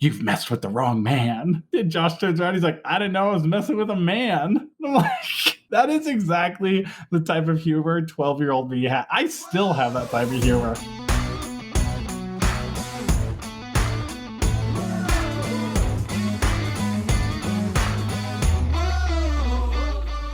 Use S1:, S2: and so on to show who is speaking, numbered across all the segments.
S1: you've messed with the wrong man. And Josh turns around, he's like, I didn't know I was messing with a man. And I'm like, that is exactly the type of humor 12-year-old me had. I still have that type of humor.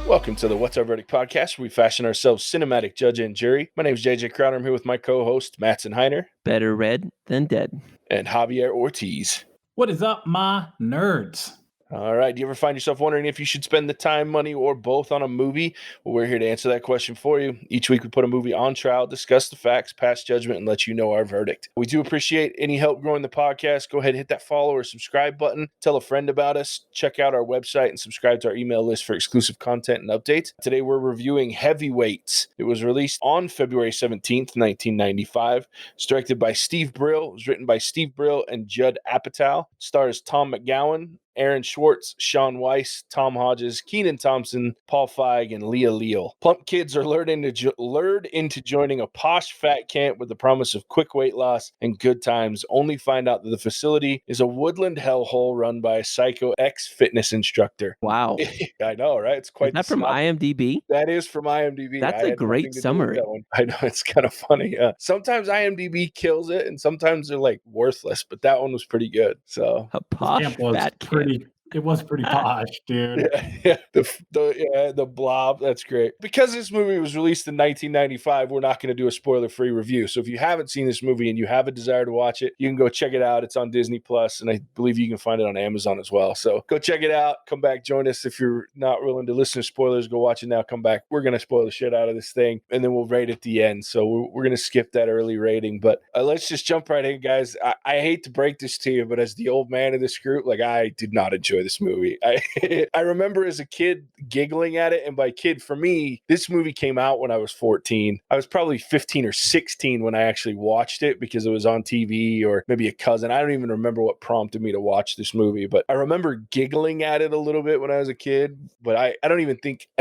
S2: Welcome to the What's Our Verdict podcast, where we fashion ourselves cinematic judge and jury. My name is JJ Crowder. I'm here with my co-host, Mattson Heiner.
S3: Better red than dead.
S2: And Javier Ortiz.
S1: What is up, my nerds?
S2: All right. Do you ever find yourself wondering if you should spend the time, money, or both on a movie? Well, we're here to answer that question for you. Each week we put a movie on trial, discuss the facts, pass judgment, and let you know our verdict. We do appreciate any help growing the podcast. Go ahead and hit that follow or subscribe button. Tell a friend about us. Check out our website and subscribe to our email list for exclusive content and updates. Today we're reviewing Heavyweights. It was released on February 17th, 1995. It's directed by Steve Brill. It was written by Steve Brill and Judd Apatow. It stars Tom McGowan, Aaron Schwartz, Sean Weiss, Tom Hodges, Kenan Thompson, Paul Feig, and Leah Leal. Plump kids are lured into joining a posh fat camp with the promise of quick weight loss and good times, only find out that the facility is a woodland hellhole run by a psycho ex-fitness instructor.
S3: Wow.
S2: I know, right? It's quite.
S3: Is that from IMDb?
S2: That is from IMDb.
S3: That's a great summary.
S2: I know, it's kind of funny. Sometimes IMDb kills it, and sometimes they're like worthless, but that one was pretty good. So
S3: a posh fat camp.
S1: It was pretty posh, dude.
S2: Yeah, the Blob. That's great. Because this movie was released in 1995, we're not going to do a spoiler-free review. So if you haven't seen this movie and you have a desire to watch it, you can go check it out. It's on Disney Plus, and I believe you can find it on Amazon as well. So go check it out. Come back, join us. If you're not willing to listen to spoilers, go watch it now. Come back. We're going to spoil the shit out of this thing, and then we'll rate at the end. So we're going to skip that early rating. But let's just jump right in, guys. I hate to break this to you, but as the old man of this group, like, I did not enjoy this movie. I remember as a kid giggling at it, and by kid, for me, this movie came out when I was 14. I was probably 15 or 16 when I actually watched it because it was on TV, or maybe a cousin. I don't even remember what prompted me to watch this movie, but I remember giggling at it a little bit when I was a kid, but I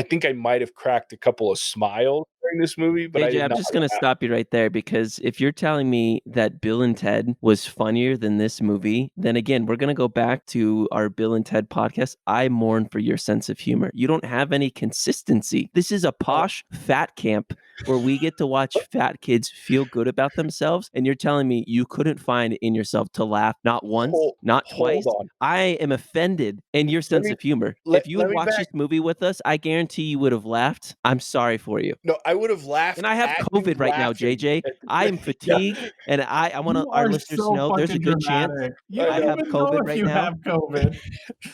S2: think I might have cracked a couple of smiles during this movie. But
S3: AJ, I'm just going to stop you right there, because if you're telling me that Bill and Ted was funnier than this movie, then again, we're going to go back to our Bill and Ted podcast. I mourn for your sense of humor. You don't have any consistency. This is a posh fat camp where we get to watch fat kids feel good about themselves, and you're telling me you couldn't find it in yourself to laugh not once, not twice. I am offended in your sense of humor. If you had watched this movie with us, I guarantee you would have laughed. I'm sorry for you.
S2: No, I would have laughed.
S3: And I have COVID right now, JJ. I am fatigued, and I want our listeners to know there's a good chance I have COVID right now.
S1: Have COVID.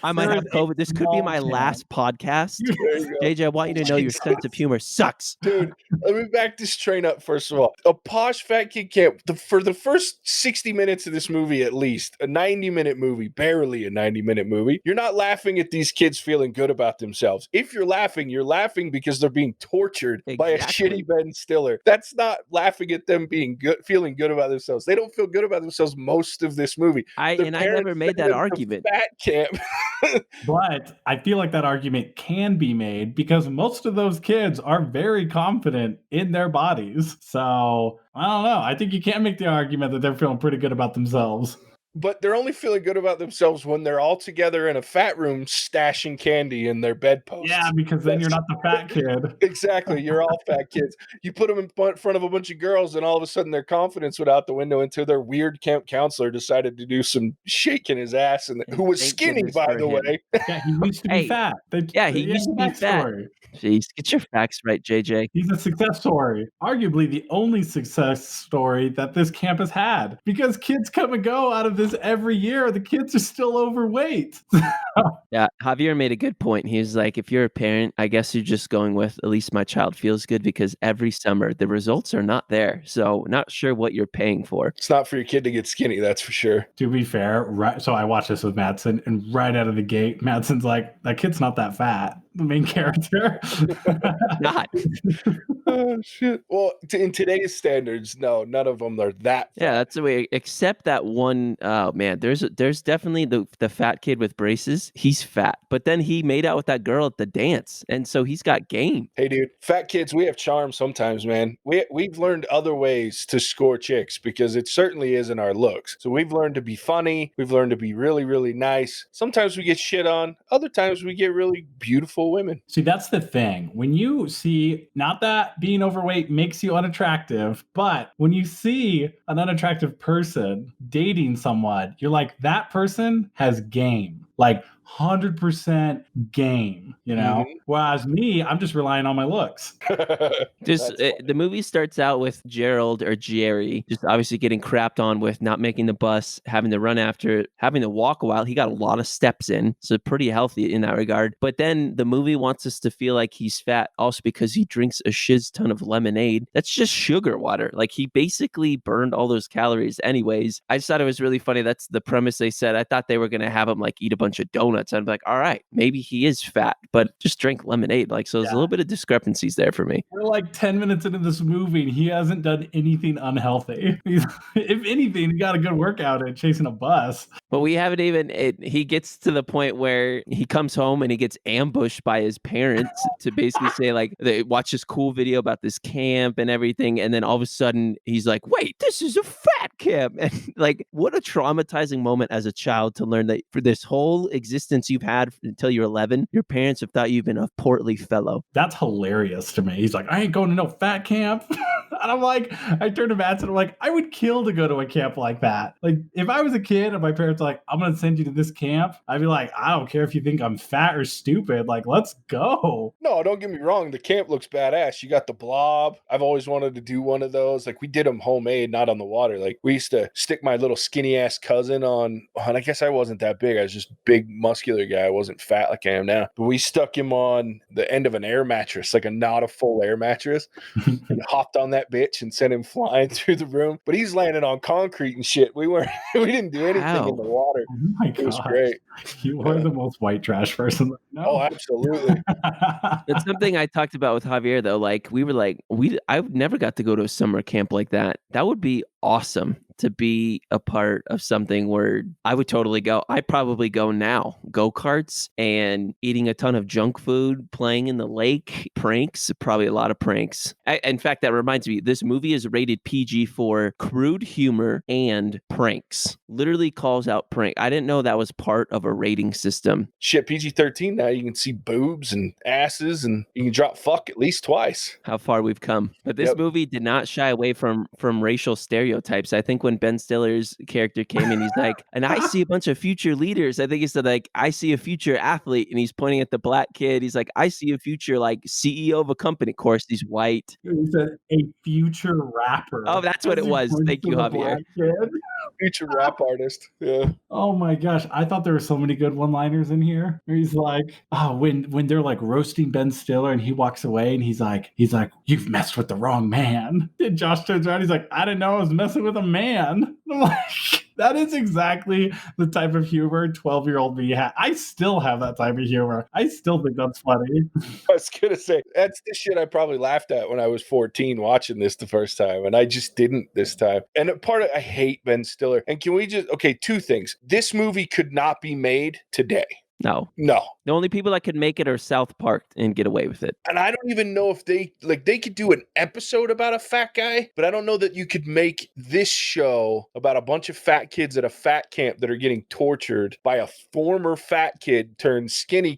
S3: I might have COVID. This could be my last podcast. JJ, I want you to know your sense of humor sucks.
S2: Dude, let me back this train up first of all. A posh fat kid camp, for the first 60 minutes of this movie at least, a 90-minute movie, barely a 90-minute movie, you're not laughing at these kids feeling good about themselves. If you're laughing because they're being tortured by a shitty Ben Stiller. That's not laughing at them being good, feeling good about themselves. They don't feel good about themselves most of this movie.
S3: I never made that argument.
S2: Fat camp.
S1: But I feel like that argument can be made because most of those kids are very confident in their bodies. So I don't know. I think you can make the argument that they're feeling pretty good about themselves.
S2: But they're only feeling good about themselves when they're all together in a fat room stashing candy in their bedposts.
S1: Yeah, because then you're not the fat kid.
S2: Exactly. You're all fat kids. You put them in front of a bunch of girls, and all of a sudden their confidence went out the window until their weird camp counselor decided to do some shaking his ass, and who was skinny, by the way.
S1: Yeah, he used to be fat.
S3: He used to be fat. Jeez, get your facts right, JJ.
S1: He's a success story. Arguably the only success story that this campus had. Because kids come and go out of this every year. The kids are still overweight.
S3: Yeah, Javier made a good point. He was like, if you're a parent, I guess you're just going with, at least my child feels good, because every summer the results are not there. So not sure what you're paying for.
S2: It's not for your kid to get skinny, that's for sure.
S1: To be fair, right? So I watched this with Mattson, and right out of the gate, Mattson's like, that kid's not that fat. The main character.
S3: Not.
S2: Oh, shit. Well, in today's standards, no, none of them are that fat.
S3: Yeah, that's the way, except that one Oh man, there's definitely the fat kid with braces. He's fat, but then he made out with that girl at the dance, and so he's got game.
S2: Hey, dude, fat kids, we have charm sometimes, man. We've learned other ways to score chicks because it certainly isn't our looks. So we've learned to be funny. We've learned to be really, really nice. Sometimes we get shit on. Other times we get really beautiful women.
S1: See, that's the thing. When you see, not that being overweight makes you unattractive, but when you see an unattractive person dating someone, you're like, that person has game. Like 100% game, you know? Whereas me, I'm just relying on my looks.
S3: The movie starts out with Gerald or Gerry just obviously getting crapped on with not making the bus, having to run after, having to walk a while. He got a lot of steps in, so pretty healthy in that regard. But then the movie wants us to feel like he's fat also because he drinks a shiz ton of lemonade. That's just sugar water. Like he basically burned all those calories anyways. I just thought it was really funny. That's the premise they said. I thought they were going to have him like eat a bunch of donuts. I'm like, all right, maybe he is fat, but just drink lemonade. Like, so there's a little bit of discrepancies there for me.
S1: We're like 10 minutes into this movie and he hasn't done anything unhealthy. If anything, he got a good workout in chasing a bus.
S3: But we haven't even, he gets to the point where he comes home and he gets ambushed by his parents to basically say like, they watch this cool video about this camp and everything. And then all of a sudden he's like, wait, this is a fat camp. And like, what a traumatizing moment as a child to learn that for this whole existence you've had until you're 11, your parents have thought you've been a portly fellow.
S1: That's hilarious to me. He's like, I ain't going to no fat camp. And I'm like, I turned to Mattson, I'm like, I would kill to go to a camp like that. Like, if I was a kid and my parents were like, I'm going to send you to this camp, I'd be like, I don't care if you think I'm fat or stupid. Like, let's go.
S2: No, don't get me wrong. The camp looks badass. You got the Blob. I've always wanted to do one of those. Like, we did them homemade, not on the water. Like, we used to stick my little skinny ass cousin on, and I guess I wasn't that big. I was just big, muscular guy. I wasn't fat like I am now. But we stuck him on the end of an air mattress, like not a full air mattress, and hopped on that bitch and sent him flying through the room. But he's landing on concrete and shit. We didn't do anything in the water.
S1: Oh my God.
S2: It was great.
S1: You are the most white trash person. No.
S2: Oh, absolutely.
S3: That's something I talked about with Javier though. Like we were like, I never got to go to a summer camp like that. That would be awesome to be a part of something where I would totally go. I'd probably go now. Go-karts and eating a ton of junk food, playing in the lake, pranks, probably a lot of pranks. In fact, that reminds me, this movie is rated PG for crude humor and pranks. Literally calls out prank. I didn't know that was part of a rating system.
S2: Shit, PG-13 now. You can see boobs and asses and you can drop fuck at least twice.
S3: How far we've come. But this movie did not shy away from racial stereotypes. I think when Ben Stiller's character came in, he's like, and I see a bunch of future leaders. I think he said like, I see a future athlete, and he's pointing at the black kid. He's like, I see a future like CEO of a company. Of course, he's white.
S1: He said a future rapper.
S3: Oh, that's what it was. Thank you, Javier.
S2: Future rap artist. Yeah.
S1: Oh my gosh. I thought there were so many good one-liners in here. Where he's like, oh, when they're like roasting Ben Stiller and he walks away and he's like, you've messed with the wrong man. And Josh turns around, he's like, I didn't know I was messing with a man. I'm like, that is exactly the type of humor 12-year-old me had. I still have that type of humor. I still think that's funny.
S2: I was going to say, that's the shit I probably laughed at when I was 14 watching this the first time, and I just didn't this time. And I hate Ben Stiller. And can we two things. This movie could not be made today.
S3: No. The only people that could make it are South Park and get away with it.
S2: And I don't even know if they could do an episode about a fat guy, but I don't know that you could make this show about a bunch of fat kids at a fat camp that are getting tortured by a former fat kid turned skinny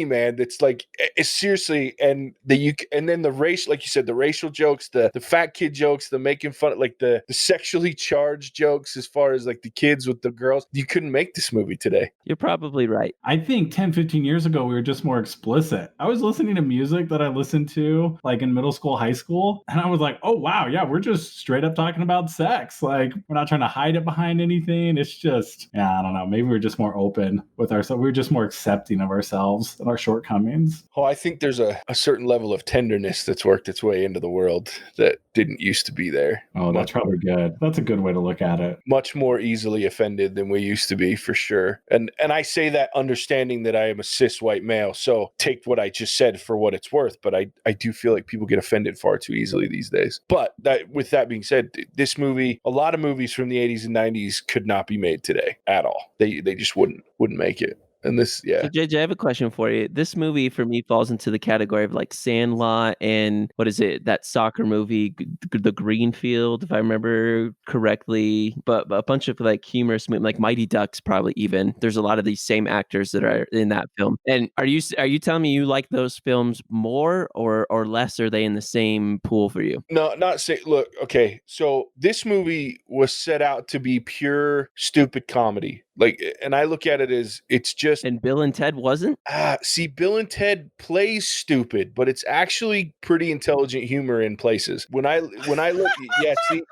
S2: man that's like, seriously, and then the race, like you said, the racial jokes, the fat kid jokes, the making fun, like the sexually charged jokes as far as like the kids with the girls. You couldn't make this movie today.
S3: You're probably right.
S1: I think 10, 15 years ago, we were just more explicit. I was listening to music that I listened to like in middle school, high school. And I was like, oh, wow. Yeah, we're just straight up talking about sex. Like we're not trying to hide it behind anything. It's just, I don't know. Maybe we're just more open with ourselves. We're just more accepting of ourselves and our shortcomings.
S2: Oh, I think there's a certain level of tenderness that's worked its way into the world that didn't used to be there.
S1: Oh, that's probably good. That's a good way to look at it.
S2: Much more easily offended than we used to be, for sure. And I say that understanding that I am a cis white male. So take what I just said for what it's worth. But I do feel like people get offended far too easily these days. But with that being said, this movie, a lot of movies from the 80s and 90s could not be made today at all. They just wouldn't make it. And this, yeah.
S3: So JJ, I have a question for you. This movie for me falls into the category of like Sandlot and what is it? That soccer movie, The Greenfield, if I remember correctly. But a bunch of like humorous, like Mighty Ducks, probably even. There's a lot of these same actors that are in that film. And are you telling me you like those films more or less? Are they in the same pool for you?
S2: No, not say. Look, okay. So this movie was set out to be pure stupid comedy. Like, and I look at it as it's just.
S3: And Bill and Ted wasn't?
S2: See, Bill and Ted plays stupid, but it's actually pretty intelligent humor in places. When I look, yeah, see,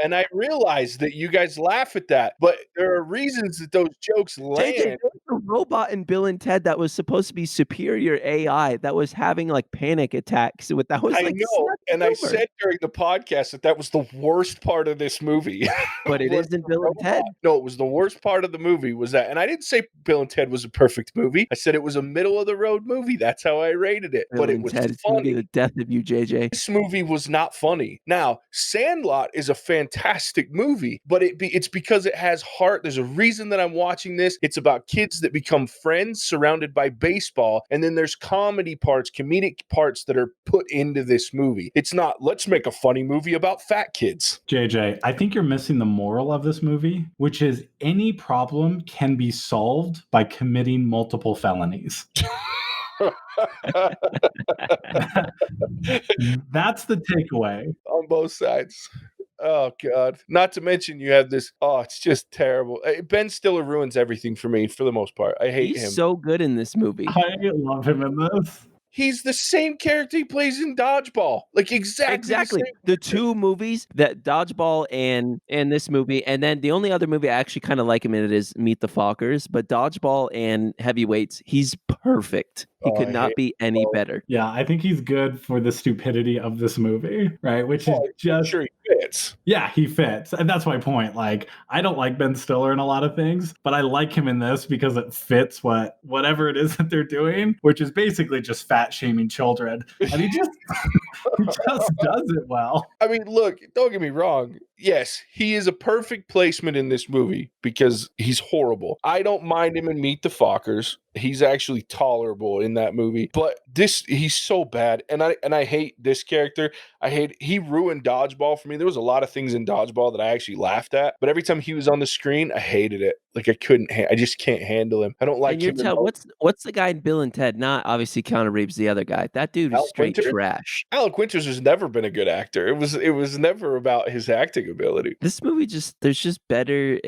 S2: and I realize that you guys laugh at that, but there are reasons that those jokes land.
S3: JJ, there was a robot in Bill and Ted that was supposed to be superior AI that was having like panic attacks. That was
S2: I
S3: like
S2: know, and I said during the podcast that was the worst part of this movie.
S3: But it isn't Bill and Ted.
S2: No, it was the worst part of the movie was that, and I didn't say Bill and Ted was a perfect movie. I said it was a middle of the road movie. That's how I rated it.
S3: Bill
S2: but it
S3: and
S2: was
S3: Ted, it's
S2: funny.
S3: gonna be the death of you, JJ.
S2: This movie was not funny. Now, Sandlot is a fantastic movie, but it's because it has heart. There's a reason that I'm watching this. It's about kids that become friends surrounded by baseball, and then there's comedic parts that are put into this movie. It's not, let's make a funny movie about fat kids.
S1: JJ, I think you're missing the moral of this movie, which is any problem can be solved by committing multiple felonies. That's the takeaway.
S2: On both sides. Oh, God. Not to mention you have this. Oh, it's just terrible. Ben Stiller ruins everything for me for the most part. I hate him.
S3: He's so good in this movie.
S1: I love him in this.
S2: He's the same character he plays in Dodgeball. Like exactly.
S3: The two movies, that Dodgeball and this movie, and then the only other movie I actually kind of like him in it is Meet the Fockers, but Dodgeball and Heavyweights, he's perfect. He could not be any better.
S1: Yeah, I think he's good for the stupidity of this movie, right? Which is just
S2: sure he fits.
S1: Yeah, he fits. And that's my point. Like, I don't like Ben Stiller in a lot of things, but I like him in this because it fits whatever it is that they're doing, which is basically just fat shaming children. And he just does it well.
S2: I mean, look, don't get me wrong. Yes, he is a perfect placement in this movie because he's horrible. I don't mind him in Meet the Fockers. He's actually tolerable in that movie. But he's so bad. And I hate this character. He ruined Dodgeball for me. There was a lot of things in Dodgeball that I actually laughed at. But every time he was on the screen, I hated it. Like I just can't handle him. I don't like him.
S3: What's the guy in Bill and Ted? Not obviously Keanu Reeves, the other guy. That dude is straight trash.
S2: Alec Winters has never been a good actor. It was never about his acting ability.
S3: This movie there's just better.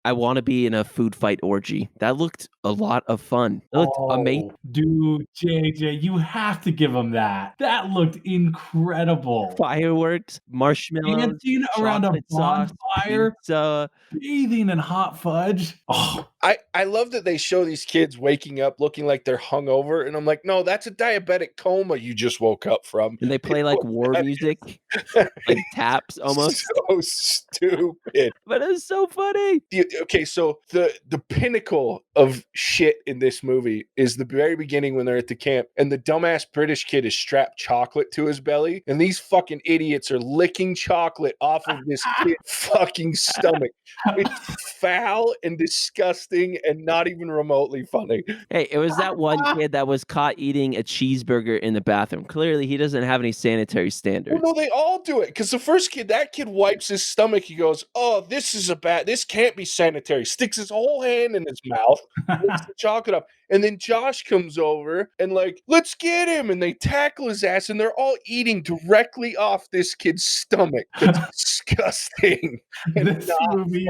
S3: I want to be in a food fight orgy. That looked a lot of fun. It looked amazing.
S1: Dude, JJ, you have to give him that. That looked incredible.
S3: Fireworks, marshmallows,
S1: dancing around a bonfire,
S3: pizza,
S1: bathing in hot fudge. Oh,
S2: I love that they show these kids waking up looking like they're hungover, and I'm like, no, that's a diabetic coma you just woke up from.
S3: And they play like war music, like taps almost.
S2: So stupid,
S3: but it was so funny.
S2: Okay, so the pinnacle of shit in this movie is the very beginning when they're at the camp, and the dumbass British kid is strapped chocolate to his belly, and these fucking idiots are licking chocolate off of this kid's fucking stomach. It's foul and disgusting and not even remotely funny.
S3: Hey, it was that one kid that was caught eating a cheeseburger in the bathroom. Clearly, he doesn't have any sanitary standards.
S2: Well, no, they all do it. Because the first kid, that kid wipes his stomach. He goes, oh, this can't be sanitary. Sticks his whole hand in his mouth, licks the chocolate up. And then Josh comes over and like, let's get him. And they tackle his ass, and they're all eating directly off this kid's stomach. It's disgusting.
S1: This movie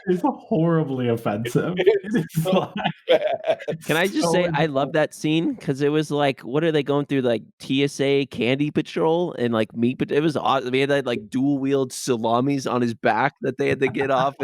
S1: is horribly offensive.
S2: So
S3: Can I just say, I love that scene because it was like, what are they going through? Like TSA candy patrol and like meat, but it was awesome. They had like dual wield salamis on his back that they had to get off.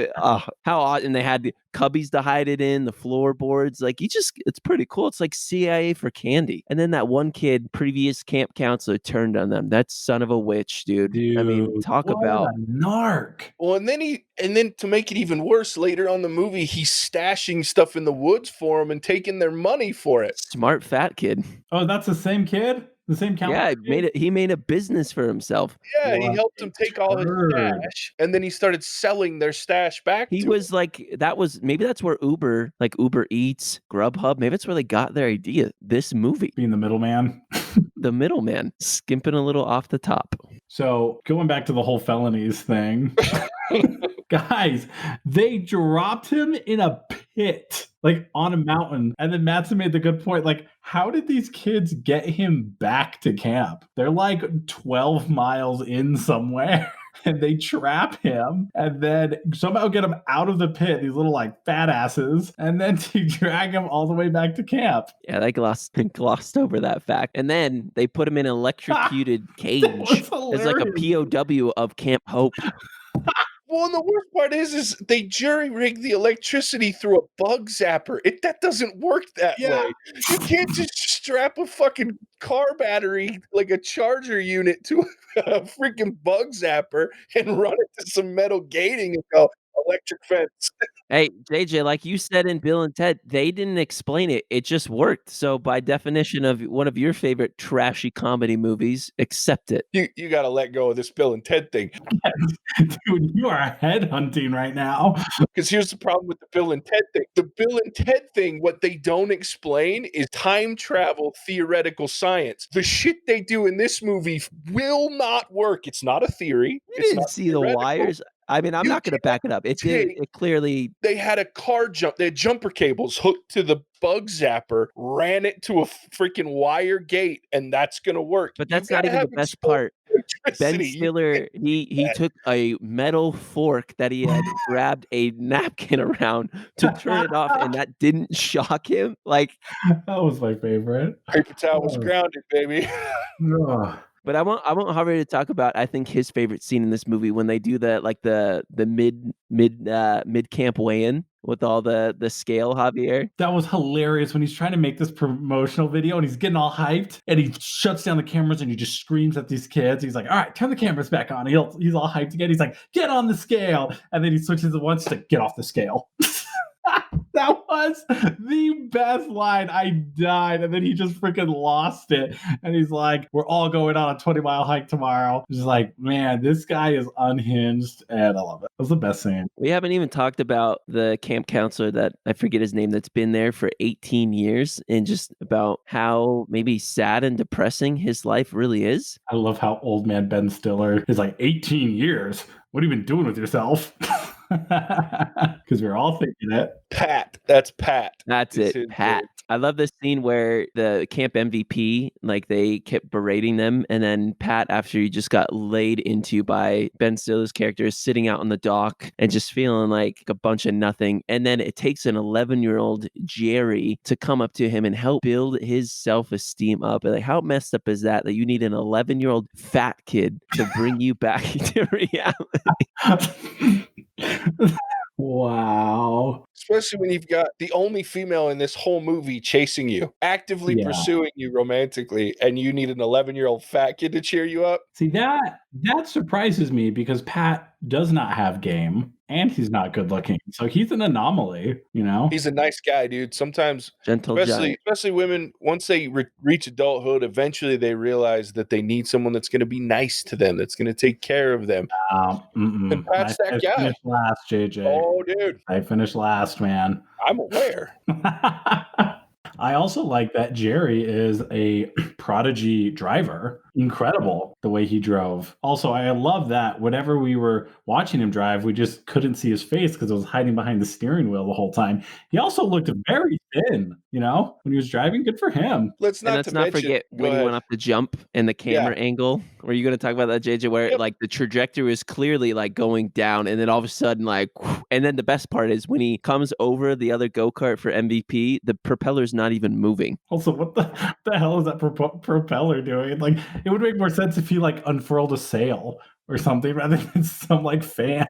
S3: How odd! And they had the cubbies to hide it in, the floorboards. Like it's pretty cool. It's like CIA for candy. And then that one kid, previous camp counselor, turned on them. That son of a witch, dude. I mean, talk about
S1: a narc.
S2: Well, and then to make it even worse, later on in the movie, he stashing stuff in the woods for them and taking their money for it.
S3: Smart fat kid.
S1: Oh, that's the same kid? The same
S3: Yeah,
S1: counterfeit?
S3: he made a business for himself.
S2: Yeah, he
S1: What
S2: helped
S1: a
S2: them take all his
S1: turd.
S2: stash, and then he started selling their stash back
S3: He
S2: to
S3: was like, maybe that's where Uber, like Uber Eats, Grubhub, maybe that's where they got their idea. This movie,
S1: Being the middleman.
S3: the middleman, skimping a little off the top.
S1: So going back to the whole felonies thing, guys, they dropped him in a pit, like on a mountain. And then Mattson made the good point, like, how did these kids get him back to camp? They're like 12 miles in somewhere. And they trap him and then somehow get him out of the pit, these little like fat asses, and then to drag him all the way back to camp.
S3: Yeah, they glossed over that fact. And then they put him in an electrocuted
S1: That
S3: cage.
S1: was
S3: It's like a
S1: hilarious.
S3: POW of Camp Hope.
S2: Well, and the worst part is they jury-rigged the electricity through a bug zapper. That doesn't work that
S1: Yeah.
S2: way. You can't just strap a fucking car battery, like a charger unit, to a freaking bug zapper and run it to some metal gating and go, electric fence.
S3: Hey, JJ, like you said in Bill and Ted, they didn't explain it. It just worked. So by definition of one of your favorite trashy comedy movies, accept it.
S2: You got to let go of this Bill and Ted thing.
S1: Dude, you are headhunting right now.
S2: Because here's the problem with the Bill and Ted thing. The Bill and Ted thing, what they don't explain is time travel theoretical science. The shit they do in this movie will not work. It's not a theory.
S3: You
S2: It's
S3: didn't
S2: not
S3: see the
S2: theoretical.
S3: wires. I mean, I'm
S2: You
S3: not going to back it up. It did.
S2: take-
S3: It clearly.
S2: They had a car jump. They had jumper cables hooked to the bug zapper, ran it to a freaking wire gate, and that's going to work.
S3: But
S2: You
S3: that's not
S2: gotta
S3: even the
S2: have
S3: best
S2: exposed
S3: part. Ben
S2: electricity. You
S3: Stiller,
S2: can't
S3: he
S2: that.
S3: took a metal fork that he had grabbed a napkin around to turn it off, and that didn't shock him. Like,
S1: That was my favorite.
S2: Paper towel was
S1: Oh.
S2: grounded, baby.
S1: Ugh.
S3: but I want Javier to talk about, I think, his favorite scene in this movie when they do the mid camp weigh-in with all the scale, Javier.
S1: That was hilarious when he's trying to make this promotional video and he's getting all hyped and he shuts down the cameras and he just screams at these kids. He's like, all right, turn the cameras back on. He's all hyped again. He's like, get on the scale. And then he switches it once to get off the scale. That was the best line. I died. And then he just freaking lost it. And he's like, we're all going on a 20-mile hike tomorrow. Just like, man, this guy is unhinged. And I love it. It was the best scene.
S3: We haven't even talked about the camp counselor that I forget his name that's been there for 18 years and just about how maybe sad and depressing his life really is.
S1: I love how old man Ben Stiller is like 18 years. What have you been doing with yourself? Because we were all thinking it.
S2: Pat. That's Pat.
S3: That's
S2: Is
S3: it,
S2: his
S3: Pat.
S2: name.
S3: I love this scene where the camp MVP, like they kept berating them, and then Pat, after he just got laid into by Ben Stiller's character, is sitting out on the dock and just feeling like a bunch of nothing. And then it takes an 11-year-old Gerry to come up to him and help build his self-esteem up. And like, how messed up is that you need an 11-year-old fat kid to bring you back to reality?
S1: Wow.
S2: Especially when you've got the only female in this whole movie chasing you, actively
S1: Yeah.
S2: pursuing you romantically, and you need an 11-year-old fat kid to cheer you up.
S1: See, that surprises me because Pat does not have game and he's not good looking. So he's an anomaly, you know?
S2: He's a nice guy, dude. Sometimes,
S3: Gentle giant.
S2: especially women, once they reach adulthood, eventually they realize that they need someone that's going to be nice to them, that's going to take care of them. And Pat's
S1: I
S2: that guy.
S1: finished last, JJ.
S2: Oh, dude,
S1: I finished last, man.
S2: I'm aware.
S1: I also like that Gerry is a prodigy driver. Incredible the way he drove. Also, I love that whenever we were watching him drive, we just couldn't see his face because it was hiding behind the steering wheel the whole time. He also looked very thin, you know, when he was driving. Good for him.
S2: Let's
S3: And
S2: not,
S3: let's not forget when he went up the jump and the camera angle. Were you going to talk about that, JJ, where like the trajectory was clearly like going down and then all of a sudden like, and then the best part is when he comes over the other go-kart for MVP, the propeller's not even moving.
S1: Also, what the hell is that propeller doing? Like, it would make more sense if he like unfurled a sail or something rather than some like fan.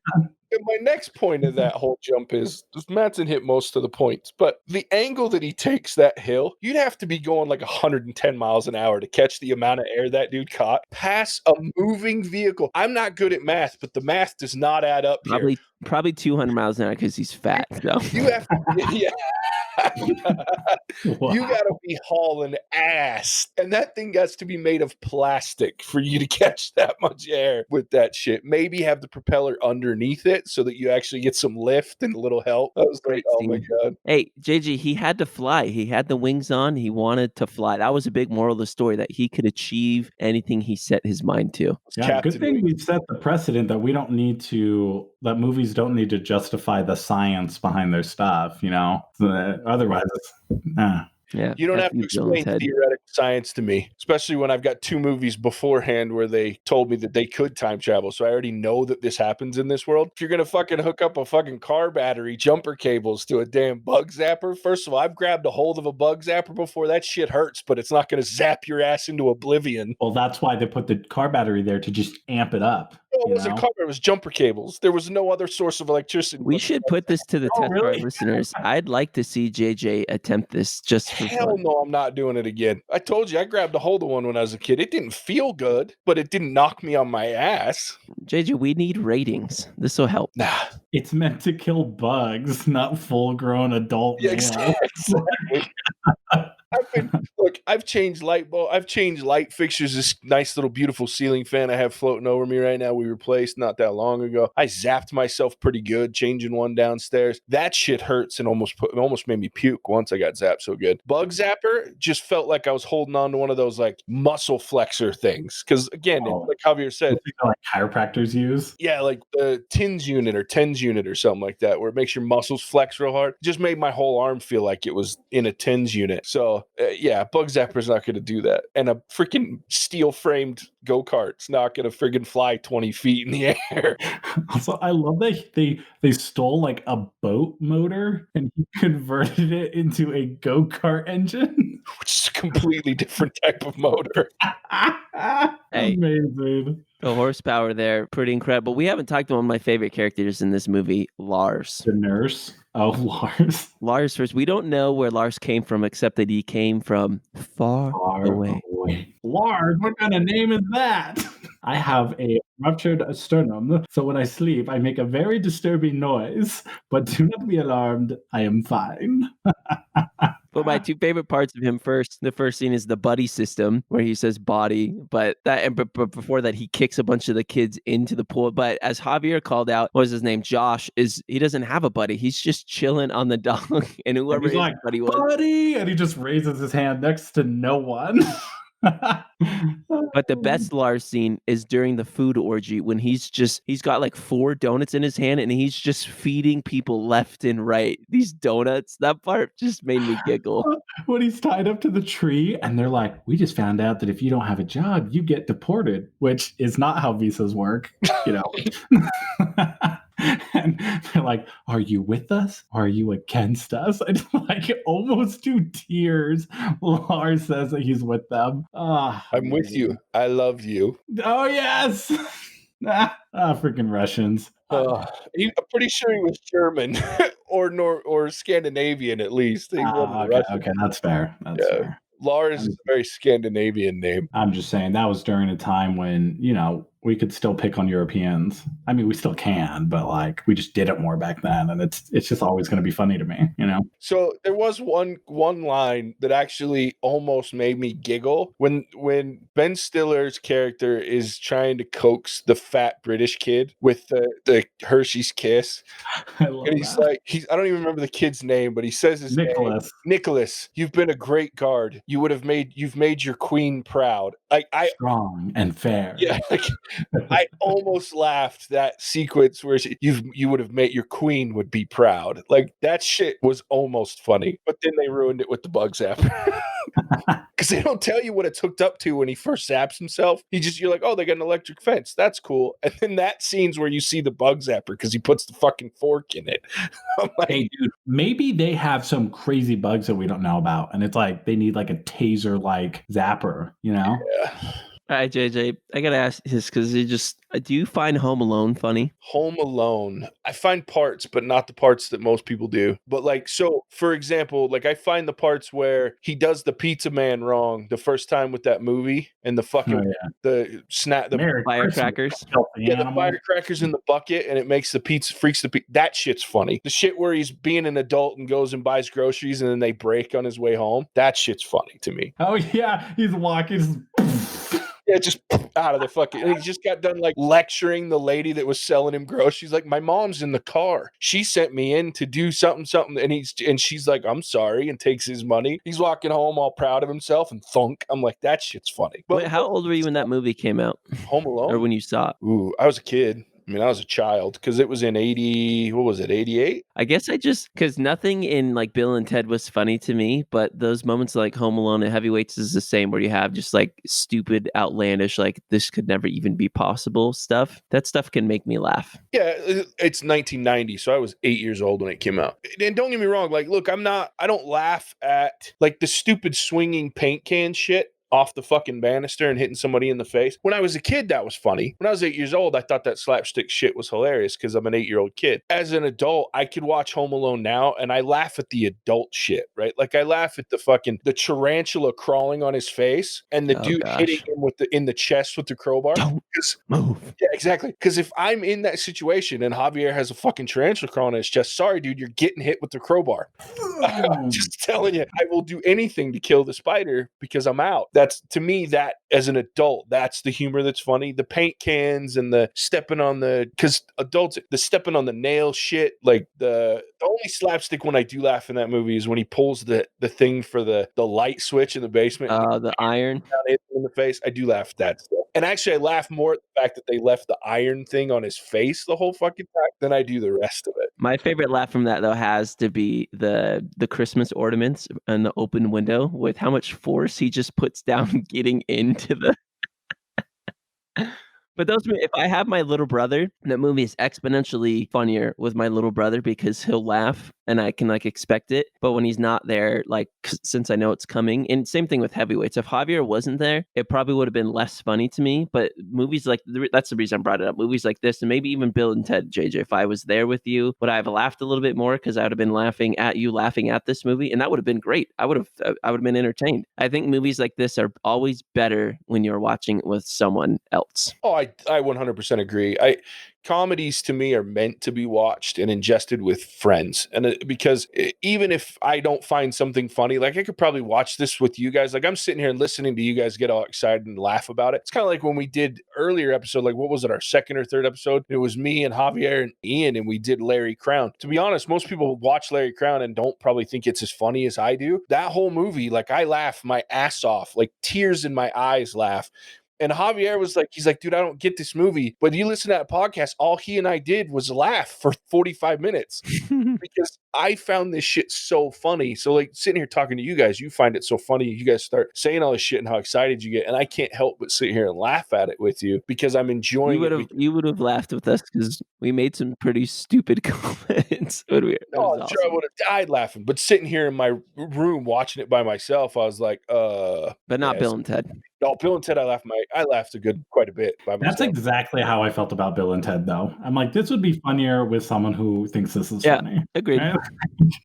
S2: And my next point of that whole jump is Mattson hit most of the points, but the angle that he takes that hill, you'd have to be going like 110 miles an hour to catch the amount of air that dude caught past a moving vehicle. I'm not good at math, but the math does not add up here.
S3: Probably 200 miles an hour because he's fat. So.
S2: You have to, yeah.
S1: Wow.
S2: You gotta be hauling ass, and that thing has to be made of plastic for you to catch that much air with that shit. Maybe have the propeller underneath it so that you actually get some lift and a little help. That was like, oh my god.
S3: Hey, JG, he had to fly. He had the wings on. He wanted to fly. That was a big moral of the story, that he could achieve anything he set his mind to.
S1: Yeah, good thing we've set the precedent that that movies don't need to justify the science behind their stuff, otherwise it's,
S3: Yeah,
S2: you don't have to explain theoretical science to me, especially when I've got 2 movies beforehand where they told me that they could time travel. So I already know that this happens in this world. If you're going to fucking hook up a fucking car battery, jumper cables to a damn bug zapper, first of all, I've grabbed a hold of a bug zapper before. That shit hurts, but it's not going to zap your ass into oblivion.
S1: Well, that's why they put the car battery there, to just amp it up.
S2: No, it wasn't car, it was jumper cables. There was no other source of electricity.
S3: We should put this to the test for our listeners. I'd like to see JJ attempt this just for
S2: Hell
S3: fun.
S2: no, I'm not doing it again. I told you, I grabbed a hold of one when I was a kid. It didn't feel good, but it didn't knock me on my ass.
S3: JJ, we need ratings. This will help.
S2: Nah.
S1: It's meant to kill bugs, not full-grown adult males.
S2: Exactly. I've changed I've changed light fixtures. This nice little beautiful ceiling fan I have floating over me right now, we replaced not that long ago. I zapped myself pretty good changing one downstairs. That shit hurts and almost made me puke once I got zapped so good. Bug zapper just felt like I was holding on to one of those like muscle flexor things. Because again, like Javier said,
S1: like chiropractors use.
S2: Yeah, like the TENS unit or something like that, where it makes your muscles flex real hard. It just made my whole arm feel like it was in a TENS unit. So yeah, bug zapper's not going to do that. And a freaking steel framed go-kart's not going to friggin' fly 20 feet in the air.
S1: Also, I love that they stole like a boat motor and he converted it into a go-kart engine.
S2: Which is a completely different type of motor.
S3: Hey.
S1: Amazing.
S3: The horsepower there, pretty incredible. We haven't talked about one of my favorite characters in this movie, Lars.
S1: The nurse. Oh, Lars.
S3: Lars first. We don't know where Lars came from, except that he came from far away.
S1: Lars, what kind of name is that? I have a ruptured sternum, so when I sleep, I make a very disturbing noise. But do not be alarmed. I am fine.
S3: But my 2 favorite parts of him first, the first scene is the buddy system where he says body, but before that he kicks a bunch of the kids into the pool. But as Javier called out, what was his name? Josh, he doesn't have a buddy. He's just chilling on the dock, and whoever his buddy was,
S1: buddy, and he just raises his hand next to no one.
S3: But the best Lars scene is during the food orgy when he's got like 4 donuts in his hand and he's just feeding people left and right these donuts. That part just made me giggle.
S1: When he's tied up to the tree and they're like, we just found out that if you don't have a job, you get deported, which is not how visas work, And they're like, are you with us? Or are you against us? And like almost to tears, Lars says that he's with them.
S2: I'm with you. I love you.
S1: Oh, yes. Freaking Russians.
S2: I'm pretty sure he was German or Scandinavian at least.
S1: Okay, that's fair. That's fair.
S2: Lars is a very Scandinavian name.
S1: I'm just saying that was during a time when, we could still pick on Europeans. I mean, we still can, but like we just did it more back then, and it's just always going to be funny to me,
S2: So there was one line that actually almost made me giggle when Ben Stiller's character is trying to coax the fat British kid with the Hershey's Kiss. And he's like, I don't even remember the kid's name, but he says his name. Nicholas, you've been a great guard. You've made your queen proud.
S1: Strong and fair.
S2: Yeah. I almost laughed that sequence where you would have made your queen would be proud. Like that shit was almost funny, but then they ruined it with the bug zapper. Because they don't tell you what it's hooked up to when he first zaps himself. You're like, oh, they got an electric fence. That's cool. And then that scene's where you see the bug zapper because he puts the fucking fork in it. I'm like,
S1: hey, dude, maybe they have some crazy bugs that we don't know about, and it's like they need like a taser like zapper,
S2: Yeah.
S3: All right, JJ, I gotta ask this because do you find Home Alone funny?
S2: Home Alone. I find parts, but not the parts that most people do. But like, so for example, like I find the parts where he does the pizza man wrong the first time with that movie and the fucking the
S1: Merry
S3: firecrackers.
S1: Christmas, filthy
S2: the
S1: animal.
S2: firecrackers in the bucket and it makes the pizza freaks the pizza. That shit's funny. The shit where he's being an adult and goes and buys groceries and then they break on his way home. That shit's funny to me.
S1: Oh yeah, he's walking.
S2: Yeah, just out of the fucking. And he just got done like lecturing the lady that was selling him groceries. Like, my mom's in the car. She sent me in to do something, and she's like, I'm sorry, and takes his money. He's walking home all proud of himself and thunk. I'm like, that shit's funny. But
S3: Wait, how old were you when that movie came out?
S2: Home Alone?
S3: Or when you saw it?
S2: Ooh, I was a kid. I mean, I was a child because it was in 88?
S3: I guess because nothing in like Bill and Ted was funny to me, but those moments like Home Alone and Heavyweights is the same, where you have just like stupid, outlandish, like this could never even be possible stuff. That stuff can make me laugh.
S2: Yeah, it's 1990, so I was 8 years old when it came out. And don't get me wrong, like, look, I don't laugh at like the stupid swinging paint can shit off the fucking banister and hitting somebody in the face. When I was a kid, that was funny. When I was 8 years old, I thought that slapstick shit was hilarious because I'm an 8-year-old kid. As an adult, I could watch Home Alone now and I laugh at the adult shit, right? Like I laugh at the tarantula crawling on his face and the dude hitting him in the chest with the crowbar.
S3: Don't move.
S2: Yeah, exactly. Because if I'm in that situation and Javier has a fucking tarantula crawling on his chest, sorry, dude, you're getting hit with the crowbar. I'm just telling you, I will do anything to kill the spider because I'm out. That's, to me, that as an adult, that's the humor that's funny. The paint cans and the stepping on because adults, the stepping on the nail shit, like the only slapstick one I do laugh in that movie is when he pulls the thing for the light switch in the basement.
S3: The iron.
S2: In the face. I do laugh at that stuff. And actually, I laugh more at the fact that they left the iron thing on his face the whole fucking time than I do the rest of it.
S3: My favorite laugh from that, though, has to be the Christmas ornaments and the open window with how much force he just puts down getting into the... But if I have my little brother, that movie is exponentially funnier with my little brother because he'll laugh and I can like expect it. But when he's not there, like since I know it's coming, and same thing with Heavyweights. If Javier wasn't there, it probably would have been less funny to me. But movies like that's the reason I brought it up. Movies like this, and maybe even Bill and Ted, JJ. If I was there with you, would I have laughed a little bit more because I would have been laughing at you laughing at this movie, and that would have been great. I would have been entertained. I think movies like this are always better when you're watching it with someone else.
S2: Oh, I 100% agree. Comedies to me are meant to be watched and ingested with friends. And because even if I don't find something funny, like I could probably watch this with you guys. Like I'm sitting here and listening to you guys get all excited and laugh about it. It's kind of like when we did earlier episode, like what was it, our second or third episode? It was me and Javier and Ian, and we did Larry Crown. To be honest, most people watch Larry Crown and don't probably think it's as funny as I do. That whole movie, like I laugh my ass off, like tears in my eyes laugh. And Javier was like, he's like, dude, I don't get this movie. But you listen to that podcast, all he and I did was laugh for 45 minutes because I found this shit so funny. So like sitting here talking to you guys, you find it so funny. You guys start saying all this shit and how excited you get. And I can't help but sit here and laugh at it with you because I'm enjoying it.
S3: You would have laughed with us because we made some pretty stupid comments.
S2: Oh, I'm sure I would have died laughing. But sitting here in my room watching it by myself, I was like,
S3: But not Bill and Ted.
S2: No, Bill and Ted, I laughed quite a bit by myself.
S1: That's exactly how I felt about Bill and Ted, though. I'm like, this would be funnier with someone who thinks this is funny.
S3: Agreed.
S1: Right?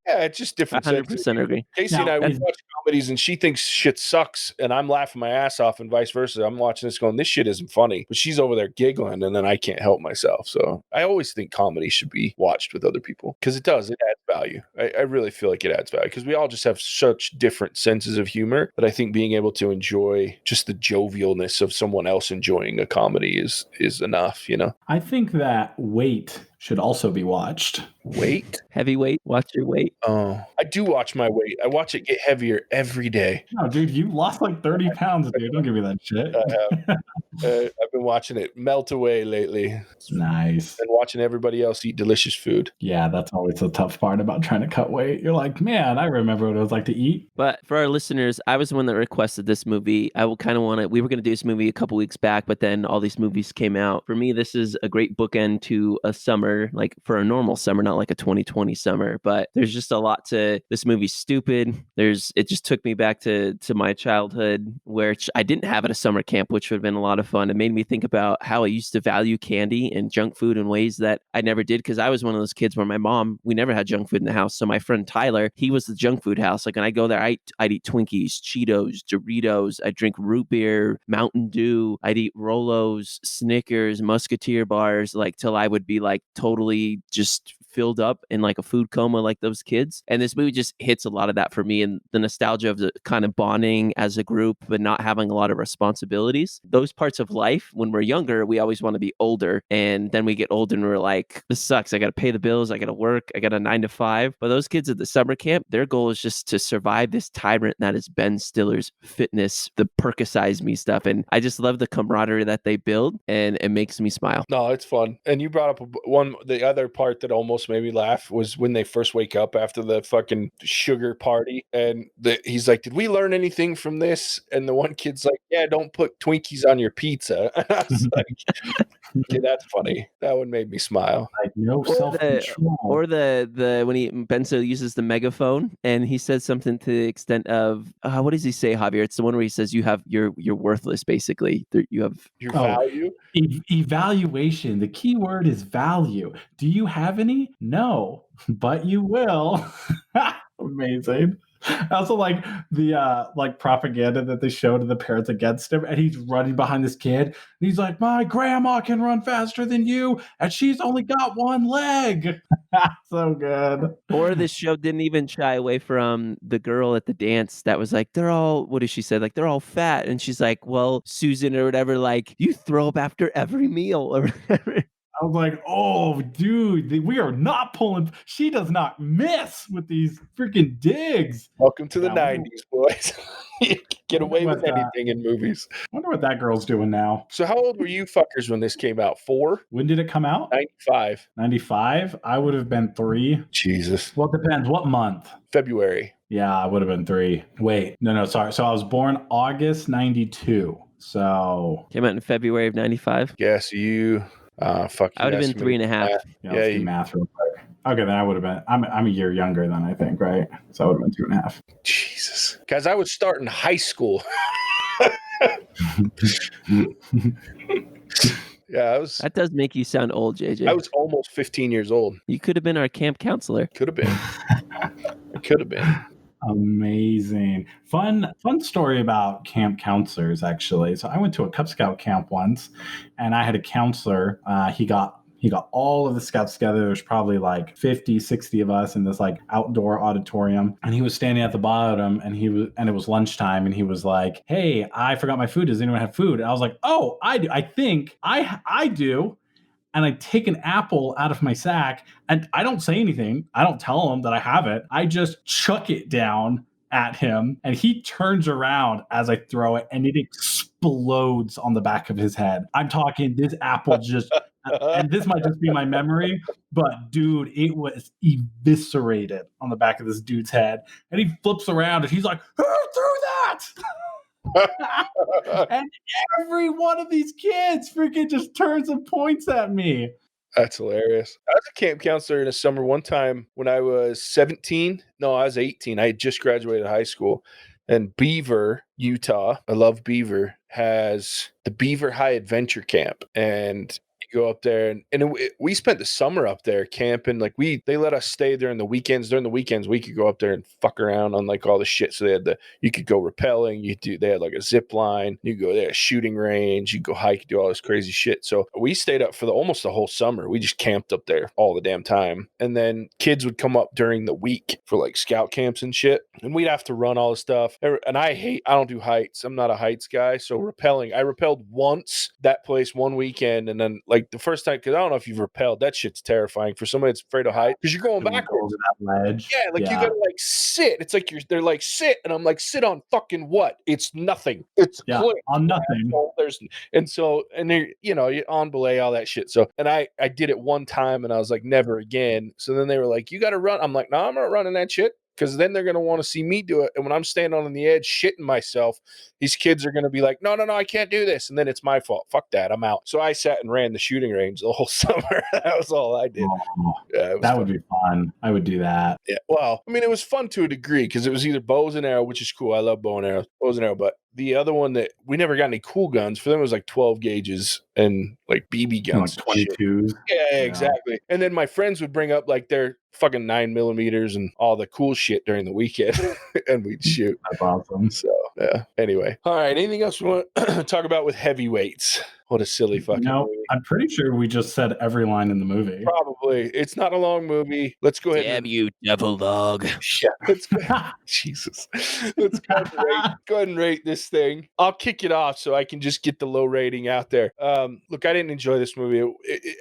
S2: Yeah, it's just different.
S3: 100% agree.
S2: Casey and I, we watch comedies and she thinks shit sucks and I'm laughing my ass off and vice versa. I'm watching this going, this shit isn't funny. But she's over there giggling and then I can't help myself. So I always think comedy should be watched with other people because it adds value. I really feel like it adds value because we all just have such different senses of humor that I think being able to enjoy just the jovialness of someone else enjoying a comedy is enough, you know?
S1: I think that Weight should also be watched.
S2: Weight?
S3: Heavyweight? Watch your weight.
S2: Oh, I do watch my weight. I watch it get heavier every day.
S1: No, dude, you lost like 30 pounds, dude. Don't give me that shit.
S2: I've been watching it melt away lately.
S1: Nice.
S2: And watching everybody else eat delicious food.
S1: Yeah, that's always the tough part about trying to cut weight. You're like, man, I remember what it was like to eat.
S3: But for our listeners, I was the one that requested this movie. I will kind of want to, we were going to do this movie a couple weeks back, but then all these movies came out. For me, this is a great bookend to a summer summer, like for a normal summer, not like a 2020 summer. But there's just a lot to this movie's stupid. It just took me back to my childhood, where I didn't have at a summer camp, which would have been a lot of fun. It made me think about how I used to value candy and junk food in ways that I never did, because I was one of those kids where my mom, we never had junk food in the house. So my friend Tyler, he was the junk food house. Like when I go there, I'd eat Twinkies, Cheetos, Doritos. I'd drink root beer, Mountain Dew. I'd eat Rolos, Snickers, Musketeer bars, like till I would be like totally just filled up in like a food coma like those kids. And this movie just hits a lot of that for me, and the nostalgia of the kind of bonding as a group but not having a lot of responsibilities. Those parts of life, when we're younger, we always want to be older, and then we get older and we're like, this sucks. I got to pay the bills. I got to work. I got a 9 to 5. But those kids at the summer camp, their goal is just to survive this tyrant that is Ben Stiller's fitness, the Perkisize me stuff. And I just love the camaraderie that they build, and it makes me smile.
S2: No, it's fun. And you brought up the other part that almost made me laugh was when they first wake up after the fucking sugar party, and he's like, did we learn anything from this? And the one kid's like, yeah, don't put Twinkies on your pizza. I was like, okay, that's funny. That one made me smile.
S1: Like no self-control.
S3: Or the when Ben Stiller uses the megaphone and he says something to the extent of, what does he say, Javier? It's the one where he says you're worthless, basically. You have
S2: your value.
S1: Evaluation. The key word is value. Do you have any? No, but you will. Amazing. I also like the like propaganda that they show to the parents against him, and he's running behind this kid, and he's like, my grandma can run faster than you, and she's only got one leg. So good.
S3: Or this show didn't even shy away from the girl at the dance that was like, they're all, what did she say? Like, they're all fat. And she's like, well, Susan or whatever, like, you throw up after every meal or whatever.
S1: I was like, oh, dude, we are not pulling. She does not miss with these freaking digs.
S2: Welcome to the 90s, boys. You can get away with anything in movies.
S1: Wonder what that girl's doing now.
S2: So how old were you fuckers when this came out? 4?
S1: When did it come out?
S2: 95.
S1: 95? I would have been 3.
S2: Jesus.
S1: Well, it depends. What month?
S2: February.
S1: Yeah, I would have been 3. Wait, no, sorry. So I was born August 92. So
S3: came out in February of 95.
S2: Yeah, so you... fuck.
S3: I would have been 3.5.
S1: Yeah, let's do math real quick. Okay, then I would have been. I'm a year younger than I think, right? So I would have been 2.5.
S2: Jesus, guys, I was starting high school. Yeah, I was.
S3: That does make you sound old, JJ.
S2: I was almost 15 years old.
S3: You could have been our camp counselor.
S2: Could have been. It could have been.
S1: Amazing. Fun story about camp counselors, actually. So I went to a Cub Scout camp once, and I had a counselor. He got all of the scouts together. There's probably like 50, 60 of us in this like outdoor auditorium. And he was standing at the bottom, and it was lunchtime, and he was like, hey, I forgot my food. Does anyone have food? And I was like, oh, I do. I think I do. And I take an apple out of my sack, and I don't say anything. I don't tell him that I have it. I just chuck it down at him, and he turns around as I throw it, and it explodes on the back of his head. I'm talking this apple just, and this might just be my memory, but dude, it was eviscerated on the back of this dude's head. And he flips around, and he's like, who threw that? And every one of these kids freaking just turns and points at me.
S2: That's hilarious. I was a camp counselor in the summer one time when I was 17. No, I was 18. I had just graduated high school. And Beaver, Utah, I love Beaver, has the Beaver High Adventure Camp. And you go up there, and we spent the summer up there camping. Like they let us stay during the weekends. During the weekends, we could go up there and fuck around on like all the shit. So you could go rappelling. They had like a zip line. You go there, a shooting range. You go hike, do all this crazy shit. So we stayed up for almost the whole summer. We just camped up there all the damn time. And then kids would come up during the week for like scout camps and shit. And we'd have to run all the stuff. And I don't do heights. I'm not a heights guy. So rappelling, I rappelled once that place one weekend, and then like the first time, because I don't know if you've rappelled, that shit's terrifying for somebody that's afraid of height, because you're going backwards.
S1: Ledge.
S2: Yeah, like you gotta like sit. It's like they're like sit, and I'm like, sit on fucking what? It's nothing. It's
S1: on nothing.
S2: And they, you on belay, all that shit. So, and I did it one time, and I was like, never again. So then they were like, you got to run. I'm like, no, I'm not running that shit. because then they're going to want to see me do it. And when I'm standing on the edge shitting myself, these kids are going to be like, no, I can't do this. And then it's my fault. Fuck that. I'm out. So I sat and ran the shooting range the whole summer. That was all I did.
S1: Oh,
S2: Yeah,
S1: that would be fun. I would do that.
S2: Yeah. Well, I mean, it was fun to a degree because it was either bows and arrow, which is cool. I love bow and arrow, bows and arrow. But the other one that we never got any cool guns for them was like 12 gauges and like BB guns.
S1: Like 22s.
S2: Yeah, exactly. And then my friends would bring up like their fucking 9mm and all the cool shit during the weekend and we'd shoot.
S1: That's awesome.
S2: So, yeah. Anyway. All right. Anything else we want to talk about with heavyweights? What a silly fucking movie.
S1: I'm pretty sure we just said every line in the movie.
S2: Probably. It's not a long movie. Let's go ahead.
S3: Damn you, devil dog.
S2: Yeah. Let's go. Jesus. Let's go ahead and rate this thing. I'll kick it off so I can just get the low rating out there. Look, I didn't enjoy this movie.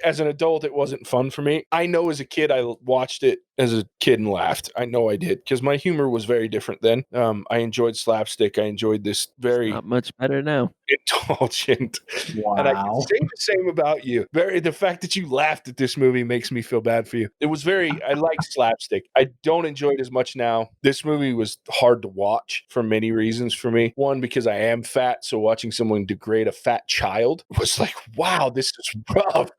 S2: As an adult, it wasn't fun for me. I know as a kid, I watched it as a kid and laughed. I know I did because my humor was very different then. I enjoyed slapstick. I enjoyed this very
S3: Not much better now.
S2: indulgent.
S1: Wow.
S2: And I can say the same about you. The fact that you laughed at this movie makes me feel bad for you. It was I like slapstick. I don't enjoy it as much now. This movie was hard to watch for many reasons for me. One, because I am fat, so watching someone degrade a fat child was like, wow, this is rough.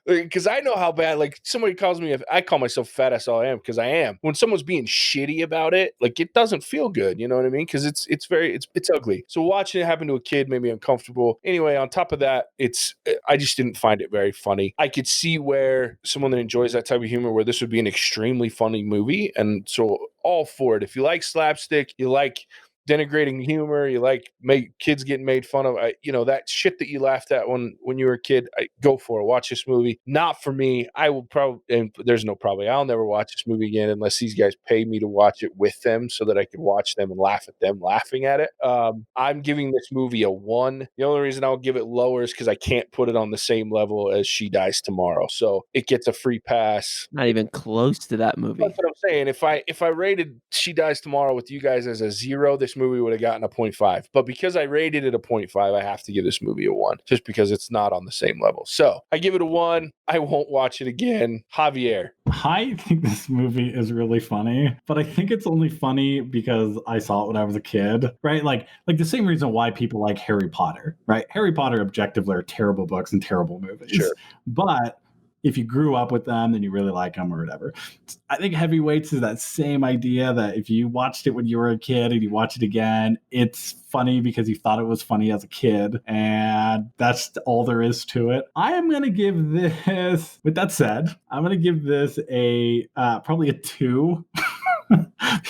S2: Because I know how bad, like somebody calls me, I call myself fat as all I am because I am. When someone's being shitty about it, like it doesn't feel good, you know what I mean? Because it's ugly. So watching it happen to a kid made me uncomfortable. Anyway, on top of that, I just didn't find it very funny. I could see where someone that enjoys that type of humor, where this would be an extremely funny movie. And so all for it. If you like slapstick, you like denigrating humor, you like kids getting made fun of, that shit that you laughed at when you were a kid, go for it. Watch this movie. Not for me. I will probably, and there's no probably, I'll never watch this movie again unless these guys pay me to watch it with them so that I can watch them and laugh at them laughing at it. I'm giving this movie a 1. The only reason I'll give it lower is because I can't put it on the same level as She Dies Tomorrow. So it gets a free pass.
S3: Not even close to that movie.
S2: That's what I'm saying. If I rated She Dies Tomorrow with you guys as a 0, this movie would have gotten a 0.5. But because I rated it a 0.5, I have to give this movie a 1, just because it's not on the same level. So I give it a 1. I won't watch it again. Javier.
S1: I think this movie is really funny, but I think it's only funny because I saw it when I was a kid, right? Like the same reason why people like Harry Potter, right? Harry Potter objectively are terrible books and terrible movies.
S2: Sure.
S1: But if you grew up with them, then you really like them or whatever. I think Heavyweights is that same idea that if you watched it when you were a kid and you watch it again, it's funny because you thought it was funny as a kid. And that's all there is to it. I am going to give this, with that said, I'm going to give this probably a 2.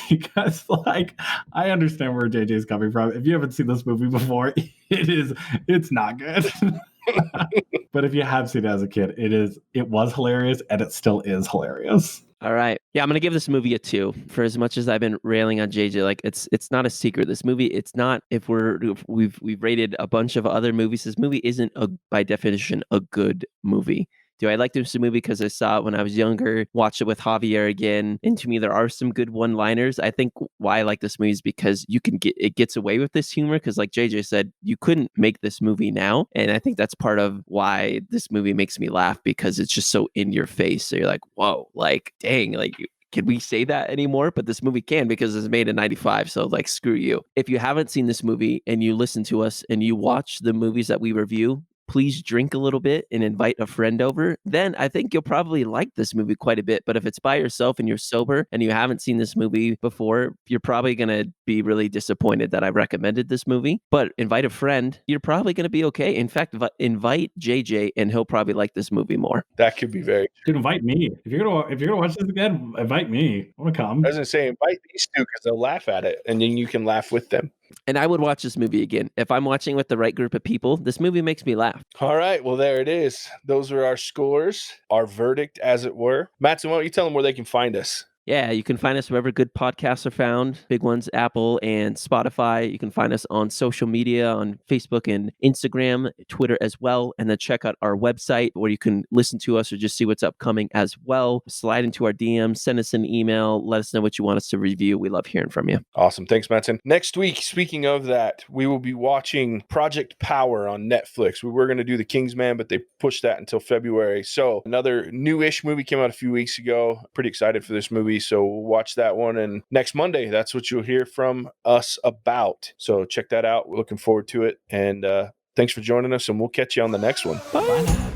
S1: Because I understand where JJ's coming from. If you haven't seen this movie before, it's not good. But if you have seen it as a kid, it was hilarious and it still is hilarious.
S3: All right. Yeah, I'm going to give this movie a 2. For as much as I've been railing on JJ, like it's not a secret. This movie, it's not, if we've rated a bunch of other movies, this movie isn't by definition a good movie. Do I like this movie because I saw it when I was younger, watched it with Javier again, and to me there are some good one-liners. I think why I like this movie is because it gets away with this humor, because like JJ said, you couldn't make this movie now, and I think that's part of why this movie makes me laugh, because it's just so in your face. So you're like, whoa, like dang, like can we say that anymore? But this movie can, because it's made in 95. So like, screw you. If you haven't seen this movie and you listen to us and you watch the movies that we review, please drink a little bit and invite a friend over. Then I think you'll probably like this movie quite a bit. But if it's by yourself and you're sober and you haven't seen this movie before, you're probably going to be really disappointed that I recommended this movie. But invite a friend, you're probably going to be okay. In fact, invite JJ and he'll probably like this movie more.
S2: That could be very.
S1: Dude, invite me. If you're gonna watch this again, invite me. I want to come.
S2: I was gonna say, invite these two because they'll laugh at it, and then you can laugh with them.
S3: And I would watch this movie again. If I'm watching with the right group of people, this movie makes me laugh.
S2: All right. Well, there it is. Those are our scores, our verdict, as it were. Mattson, why don't you tell them where they can find us?
S3: Yeah, you can find us wherever good podcasts are found. Big ones, Apple and Spotify. You can find us on social media, on Facebook and Instagram, Twitter as well. And then check out our website where you can listen to us or just see what's upcoming as well. Slide into our DMs, send us an email, let us know what you want us to review. We love hearing from you.
S2: Awesome. Thanks, Mattson. Next week, speaking of that, we will be watching Project Power on Netflix. We were going to do The Kingsman, but they pushed that until February. So another newish movie came out a few weeks ago. Pretty excited for this movie. So we'll watch that one. And next Monday, that's what you'll hear from us about. So check that out. We're looking forward to it. And thanks for joining us, and we'll catch you on the next one.
S3: Bye.